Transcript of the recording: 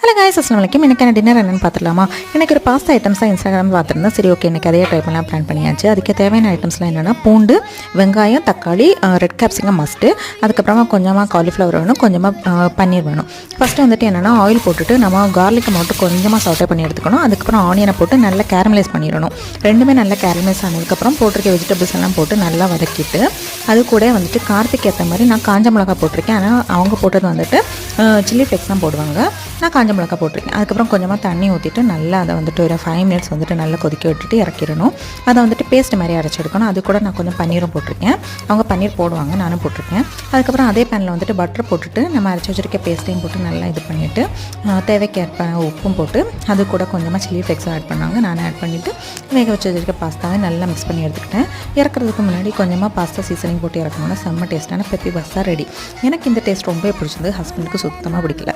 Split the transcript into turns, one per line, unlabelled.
Hello guys, அஸ்ஸலாமு அலைக்கும். எனக்கு டின்னர் என்னென்னு பார்த்துடலாமா? எனக்கு ஒரு பாஸ்தா ஐட்டம்ஸ் தான் இன்ஸ்டாகிராம் பார்த்துருந்தேன். சரி, ஓகே, எனக்கு அதையே ட்ரை பண்ணலாம் பிளான் பண்ணியாச்சு. அதுக்கு தேவையான ஐட்டம்ஸ்லாம் என்னென்னா பூண்டு, வெங்காயம், தக்காளி, ரெட் கேப்சிகம் மஸ்ட்டு, அதுக்கப்புறமா கொஞ்சமாக காலிஃப்ளவர் வேணும், கொஞ்சமாக பன்னீர் வேணும். ஃபஸ்ட்டு வந்துட்டு என்னென்னா ஆயில் போட்டுட்டு நம்ம கார்லிக்கை மட்டும் கொஞ்சமாக சாட்டே பண்ணி எடுத்துக்கணும். அதுக்கப்புறம் ஆனியனை போட்டு நல்லா கேரமலைஸ் பண்ணிடணும். ரெண்டுமே நல்லா கேரமலைஸ் ஆனதுக்கப்புறம் போட்டிருக்க வெஜிடபிள்ஸ் எல்லாம் போட்டு நல்லா வதக்கிட்டு அது கூட வந்துட்டு காரத்துக்கு ஏற்ற மாதிரி நான் காஞ்ச மிளகா போட்டிருக்கேன். ஆனால் அவங்க போட்டது வந்துட்டு சில்லி ஃப்ளேக்ஸ் தான் போடுவாங்க. நான் காஞ்ச மிளகா போட்டிருக்கேன். அதுக்கப்புறம் கொஞ்சமாக தண்ணி ஊற்றிட்டு நல்லா அதை வந்துட்டு ஒரு 5 மினிட்ஸ் வந்துட்டு நல்லா கொதிக்க விட்டுட்டு இறக்கிடணும். அதை வந்துட்டு பேஸ்ட் மாதிரி அரைச்சி எடுக்கணும். அது கூட நான் கொஞ்சம் பன்னீரும் போட்டிருக்கேன். அவங்க பன்னீர் போடுவாங்க, நானும் போட்டிருக்கேன். அதுக்கப்புறம் அதே பேனில் வந்துட்டு பட்டர் போட்டுட்டு நம்ம அரைச்சி வச்சிருக்க பேஸ்ட்டையும் போட்டு நல்லா இது பண்ணிவிட்டு தேவைக்கேற்ப உப்பும் போட்டு அது கூட கொஞ்சமாக சில்லி ஃப்ளேக்ஸும் ஆட் பண்ணாங்க. நானும் ஆட் பண்ணிவிட்டு வேக வச்சு வச்சிருக்க பாஸ்தாவை நல்லா மிக்ஸ் பண்ணி எடுத்துக்கிட்டேன். இறக்குறதுக்கு முன்னாடி கொஞ்சமாக பாஸ்தா சீசனிங் போட்டு இறக்கணும்னா செம்ம டேஸ்ட்டான பெப்பி பாஸ்தா ரெடி. எனக்கு இந்த டேஸ்ட் ரொம்ப பிடிச்சது. ஹஸ்பண்டுக்கு சுத்தமாக பிடிக்கல.